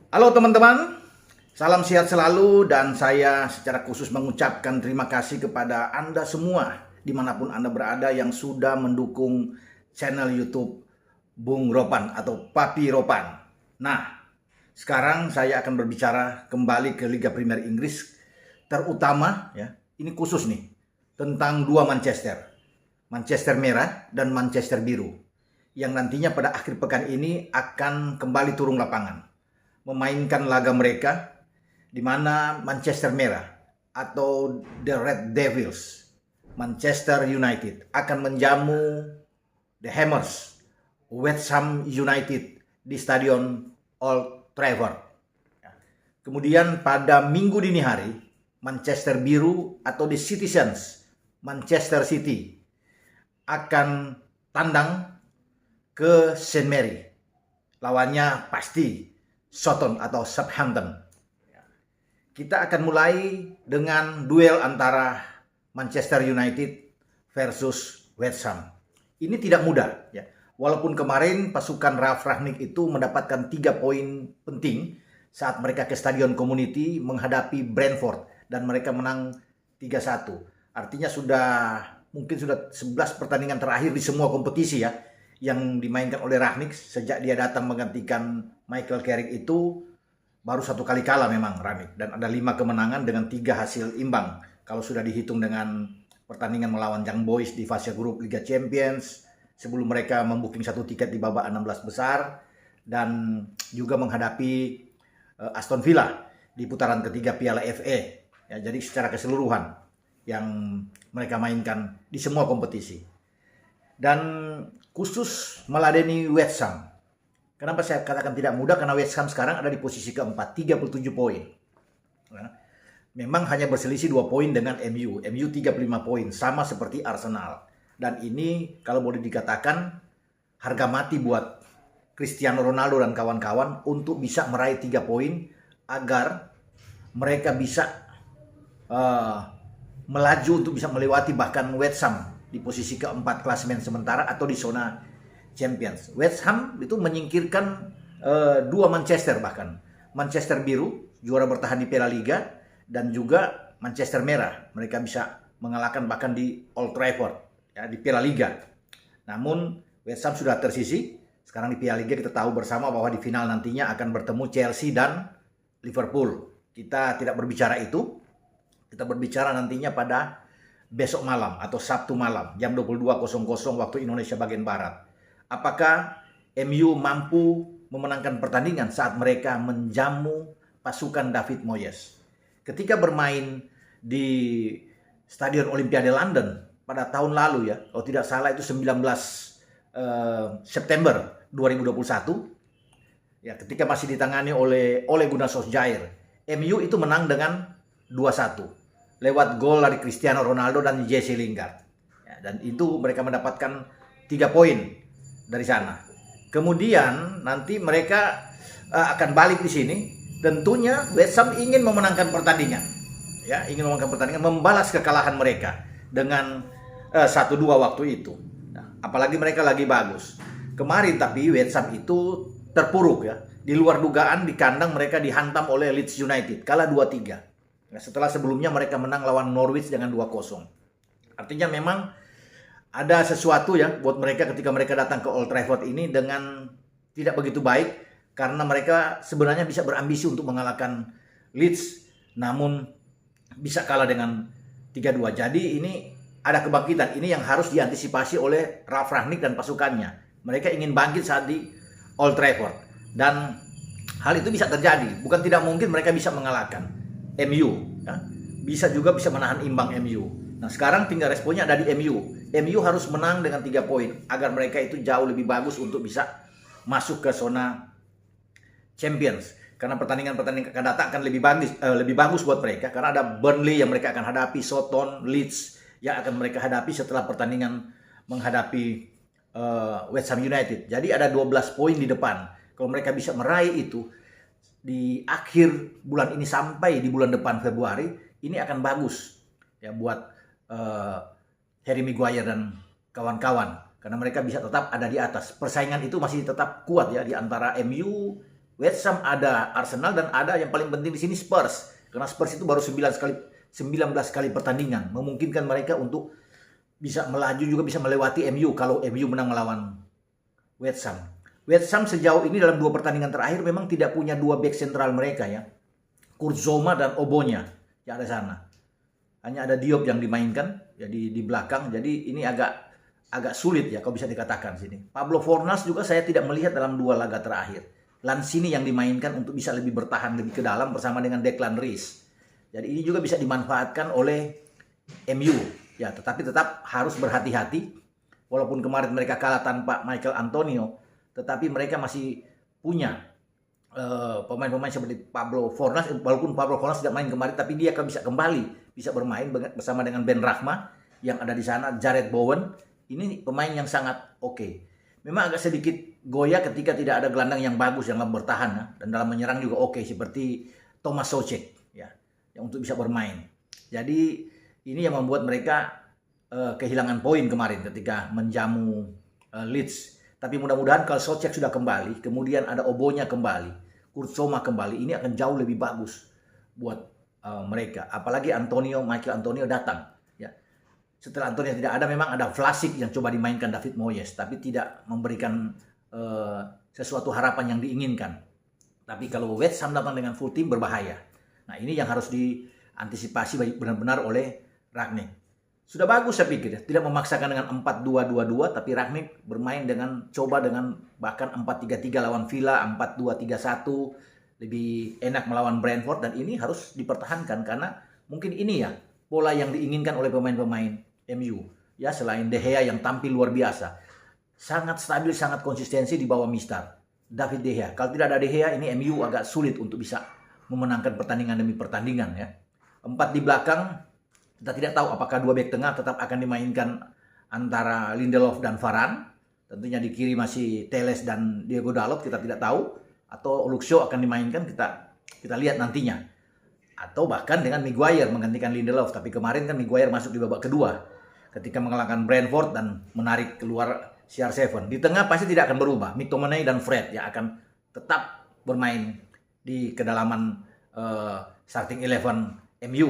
Halo teman-teman, salam sehat selalu dan saya secara khusus mengucapkan terima kasih kepada Anda semua dimanapun Anda berada yang sudah mendukung channel YouTube Bung Ropan atau Papi Ropan. Nah, sekarang saya akan berbicara kembali ke Liga Premier Inggris, terutama ya, ini khusus nih tentang dua Manchester, Manchester Merah dan Manchester Biru, yang nantinya pada akhir pekan ini akan kembali turun lapangan memainkan laga mereka di mana Manchester Merah atau The Red Devils Manchester United akan menjamu The Hammers West Ham United di Stadion Old Trafford. Kemudian pada minggu dini hari Manchester Biru atau The Citizens Manchester City akan tandang ke St. Mary. Lawannya pasti Southampton atau Southampton. Kita akan mulai dengan duel antara Manchester United versus West Ham. Ini tidak mudah ya. Walaupun kemarin pasukan Ralf Rangnick itu mendapatkan 3 poin penting saat mereka ke Stadion Community menghadapi Brentford dan mereka menang 3-1. Artinya mungkin sudah 11 pertandingan terakhir di semua kompetisi ya yang dimainkan oleh Rangnick sejak dia datang menggantikan Michael Carrick itu baru 1 kali kalah memang Rangnick, dan ada 5 kemenangan dengan 3 hasil imbang kalau sudah dihitung dengan pertandingan melawan Young Boys di fase grup Liga Champions sebelum mereka membuking 1 tiket di babak 16 besar dan juga menghadapi Aston Villa di putaran ketiga Piala FA ya. Jadi secara keseluruhan yang mereka mainkan di semua kompetisi dan khusus meladeni West Ham. Kenapa saya katakan tidak mudah? Karena West Ham sekarang ada di posisi keempat, 37 poin. Nah, memang hanya berselisih 2 poin dengan MU. MU 35 poin, sama seperti Arsenal. Dan ini kalau boleh dikatakan harga mati buat Cristiano Ronaldo dan kawan-kawan untuk bisa meraih 3 poin agar mereka bisa melaju untuk bisa melewati bahkan West Ham di posisi keempat klasemen sementara atau di zona Champions. West Ham itu menyingkirkan 2 Manchester, bahkan Manchester Biru juara bertahan di Piala Liga dan juga Manchester Merah mereka bisa mengalahkan bahkan di Old Trafford ya, di Piala Liga. Namun West Ham sudah tersisih. Sekarang di Piala Liga kita tahu bersama bahwa di final nantinya akan bertemu Chelsea dan Liverpool. Kita tidak berbicara itu. Kita berbicara nantinya pada besok malam atau Sabtu malam jam 22.00 waktu Indonesia bagian Barat. Apakah MU mampu memenangkan pertandingan saat mereka menjamu pasukan David Moyes? Ketika bermain di Stadion Olimpiade London pada tahun lalu ya, kalau tidak salah itu 19 September 2021 ya, ketika masih ditangani oleh Ole Gunnar Solskjaer, MU itu menang dengan 2-1 lewat gol dari Cristiano Ronaldo dan Jesse Lingard. Ya, dan itu mereka mendapatkan 3 poin dari sana. Kemudian nanti mereka akan balik di sini. Tentunya West Ham ingin memenangkan pertandingan. Ya, ingin memenangkan pertandingan, membalas kekalahan mereka dengan 1-2 waktu itu. Nah, apalagi mereka lagi bagus. Kemarin tapi West Ham itu terpuruk ya. Di luar dugaan di kandang mereka dihantam oleh Leeds United, kalah 2-3. Nah, setelah sebelumnya mereka menang lawan Norwich dengan 2-0. Artinya memang ada sesuatu ya buat mereka ketika mereka datang ke Old Trafford ini dengan tidak begitu baik, karena mereka sebenarnya bisa berambisi untuk mengalahkan Leeds namun bisa kalah dengan 3-2. Jadi ini ada kebangkitan, ini yang harus diantisipasi oleh Ralf Rangnick dan pasukannya. Mereka ingin bangkit saat di Old Trafford dan hal itu bisa terjadi. Bukan tidak mungkin mereka bisa mengalahkan MU ya. Bisa menahan imbang MU. Nah, sekarang tinggal responnya ada di MU. MU harus menang dengan 3 poin agar mereka itu jauh lebih bagus untuk bisa masuk ke zona Champions. Karena pertandingan-pertandingan akan datang akan lebih bagus buat mereka, karena ada Burnley yang mereka akan hadapi, Southampton, Leeds yang akan mereka hadapi setelah pertandingan menghadapi West Ham United. Jadi ada 12 poin di depan. Kalau mereka bisa meraih itu di akhir bulan ini sampai di bulan depan Februari, ini akan bagus ya buat Harry Maguire dan kawan-kawan, karena mereka bisa tetap ada di atas. Persaingan itu masih tetap kuat ya di antara MU, West Ham, ada Arsenal, dan ada yang paling penting di sini Spurs. Karena Spurs itu baru 19 kali pertandingan, memungkinkan mereka untuk bisa melaju juga bisa melewati MU kalau MU menang melawan West Ham. West Ham sejauh ini dalam 2 pertandingan terakhir memang tidak punya 2 back sentral mereka ya. Kurt Zouma dan Obonya yang ada sana. Hanya ada Diop yang dimainkan ya di belakang. Jadi ini agak sulit ya kalau bisa dikatakan sini. Pablo Fornals juga saya tidak melihat dalam 2 laga terakhir. Lanzini yang dimainkan untuk bisa lebih bertahan lebih ke dalam bersama dengan Declan Rice. Jadi ini juga bisa dimanfaatkan oleh MU ya, tetapi tetap harus berhati-hati. Walaupun kemarin mereka kalah tanpa Michael Antonio, tetapi mereka masih punya pemain-pemain seperti Pablo Fornals. Walaupun Pablo Fornals tidak main kemarin, tapi dia akan bisa kembali bisa bermain bersama dengan Ben Rahma yang ada di sana, Jared Bowen. Ini pemain yang sangat oke. Memang agak sedikit goyah ketika tidak ada gelandang yang bagus yang bertahan ya, dan dalam menyerang juga oke seperti Thomas Soucek ya, yang untuk bisa bermain. Jadi ini yang membuat mereka kehilangan poin kemarin ketika menjamu Leeds. Tapi mudah-mudahan kalau Soucek sudah kembali, kemudian ada Obonya kembali, Kurt Zouma kembali, ini akan jauh lebih bagus buat mereka. Apalagi Michael Antonio datang. Setelah Antonio tidak ada, memang ada Vlasic yang coba dimainkan David Moyes, tapi tidak memberikan sesuatu harapan yang diinginkan. Tapi kalau West Ham datang dengan full tim berbahaya. Nah ini yang harus diantisipasi benar-benar oleh Rangnick. Sudah bagus saya pikir ya, tidak memaksakan dengan 4-2-2-2, tapi Rangnick bermain coba dengan bahkan 4-3-3 lawan Villa, 4-2-3-1, lebih enak melawan Brentford, dan ini harus dipertahankan karena mungkin ini ya pola yang diinginkan oleh pemain-pemain MU ya, selain De Gea yang tampil luar biasa, sangat stabil, sangat konsistensi di bawah Mister David De Gea. Kalau tidak ada De Gea, ini MU agak sulit untuk bisa memenangkan pertandingan demi pertandingan ya. 4 di belakang, kita tidak tahu apakah 2 bek tengah tetap akan dimainkan antara Lindelof dan Varane. Tentunya di kiri masih Telles dan Diego Dalot, kita tidak tahu. Atau Luke Shaw akan dimainkan, kita lihat nantinya. Atau bahkan dengan Maguire menggantikan Lindelof. Tapi kemarin kan Maguire masuk di babak kedua ketika mengalahkan Brentford dan menarik keluar CR7. Di tengah pasti tidak akan berubah. McTominay dan Fred yang akan tetap bermain di kedalaman starting 11 MU.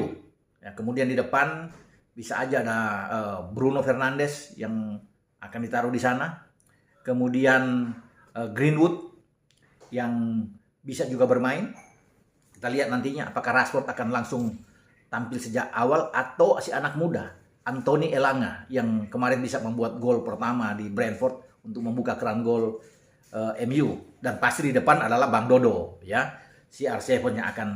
Ya, kemudian di depan bisa aja ada Bruno Fernandes yang akan ditaruh di sana. Kemudian Greenwood yang bisa juga bermain. Kita lihat nantinya apakah Rashford akan langsung tampil sejak awal atau si anak muda Anthony Elanga yang kemarin bisa membuat gol pertama di Brentford untuk membuka keran gol MU. Dan pasti di depan adalah Bang Dodo ya, CR7 yang akan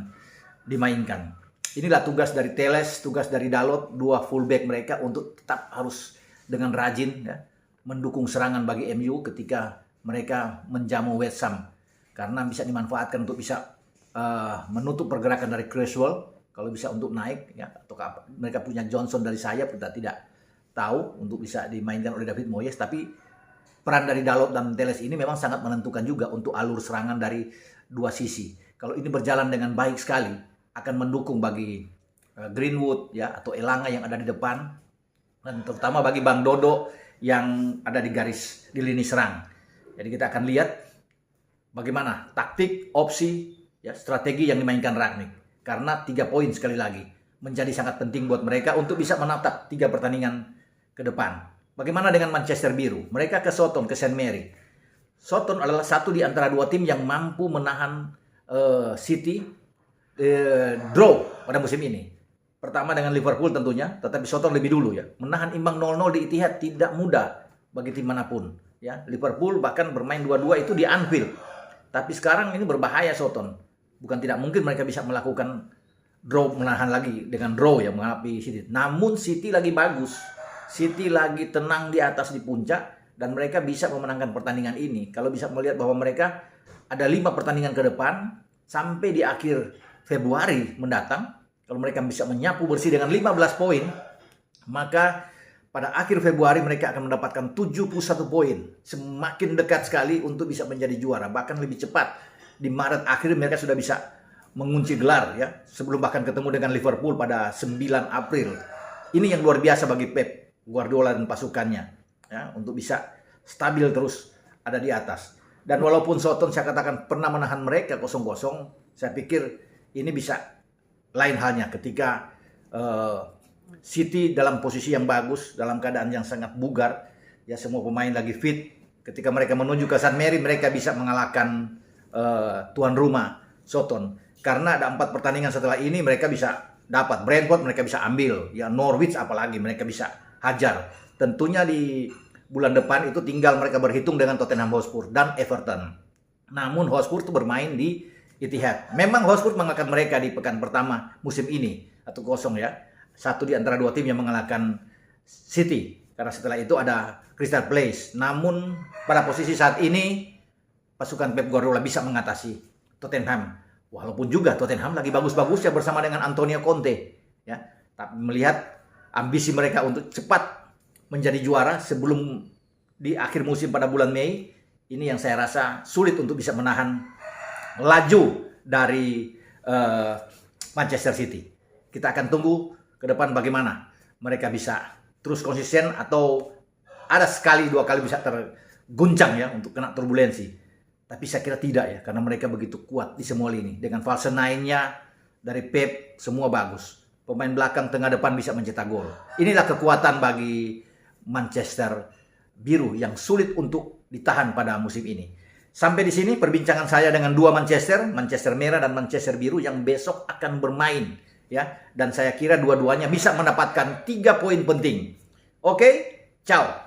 dimainkan. Inilah tugas dari Telles, tugas dari Dalot, 2 fullback mereka untuk tetap harus dengan rajin ya, mendukung serangan bagi MU ketika mereka menjamu West Ham, karena bisa dimanfaatkan untuk bisa menutup pergerakan dari Cresswell kalau bisa untuk naik ya, atau mereka punya Johnson dari sayap, kita tidak tahu, untuk bisa dimainkan oleh David Moyes. Tapi peran dari Dalot dan Telles ini memang sangat menentukan juga untuk alur serangan dari 2 sisi. Kalau ini berjalan dengan baik sekali, akan mendukung bagi Greenwood ya, atau Elanga yang ada di depan, dan terutama bagi Bang Dodo yang ada di lini serang. Jadi kita akan lihat bagaimana taktik, opsi ya, strategi yang dimainkan Rangnick. Karena 3 poin sekali lagi menjadi sangat penting buat mereka untuk bisa menatap 3 pertandingan ke depan. Bagaimana dengan Manchester Biru? Mereka ke Soton, ke St. Mary. Soton adalah satu di antara 2 tim yang mampu menahan City draw pada musim ini. Pertama dengan Liverpool tentunya, tetapi Soton lebih dulu ya. Menahan imbang 0-0 di Etihad tidak mudah bagi tim manapun. Ya, Liverpool bahkan bermain 2-2 itu di Anfield. Tapi sekarang ini berbahaya Soton. Bukan tidak mungkin mereka bisa melakukan draw, menahan lagi dengan draw ya menghadapi City. Namun City lagi bagus. City lagi tenang di atas di puncak, dan mereka bisa memenangkan pertandingan ini. Kalau bisa melihat bahwa mereka ada 5 pertandingan ke depan sampai di akhir Februari mendatang. Kalau mereka bisa menyapu bersih dengan 15 poin, maka pada akhir Februari mereka akan mendapatkan 71 poin. Semakin dekat sekali untuk bisa menjadi juara. Bahkan lebih cepat. Di Maret akhir mereka sudah bisa mengunci gelar ya, sebelum bahkan ketemu dengan Liverpool pada 9 April. Ini yang luar biasa bagi Pep Guardiola dan pasukannya ya, untuk bisa stabil terus ada di atas. Dan walaupun Soton saya katakan pernah menahan mereka 0-0, saya pikir ini bisa lain halnya ketika City dalam posisi yang bagus, dalam keadaan yang sangat bugar, ya semua pemain lagi fit. Ketika mereka menuju ke St. Mary, mereka bisa mengalahkan tuan rumah Soton. Karena ada 4 pertandingan setelah ini mereka bisa dapat. Brentford mereka bisa ambil, ya Norwich apalagi mereka bisa hajar. Tentunya di bulan depan itu tinggal mereka berhitung dengan Tottenham Hotspur dan Everton. Namun Hotspur itu bermain di Etihad. Memang Hotspur mengalahkan mereka di pekan pertama musim ini 1-0 ya. Satu di antara 2 tim yang mengalahkan City. Karena setelah itu ada Crystal Palace. Namun pada posisi saat ini pasukan Pep Guardiola bisa mengatasi Tottenham. Walaupun juga Tottenham lagi bagus-bagusnya bersama dengan Antonio Conte. Ya, tapi melihat ambisi mereka untuk cepat menjadi juara sebelum di akhir musim pada bulan Mei, ini yang saya rasa sulit untuk bisa menahan laju dari Manchester City. Kita akan tunggu ke depan bagaimana mereka bisa terus konsisten atau ada sekali 2 kali bisa terguncang ya untuk kena turbulensi. Tapi saya kira tidak ya, karena mereka begitu kuat di semua lini. Dengan false nine-nya dari Pep semua bagus. Pemain belakang, tengah, depan bisa mencetak gol. Inilah kekuatan bagi Manchester Biru yang sulit untuk ditahan pada musim ini. Sampai di sini perbincangan saya dengan 2 Manchester Merah dan Manchester Biru yang besok akan bermain ya. Dan saya kira dua-duanya bisa mendapatkan 3 poin penting. Oke, ciao.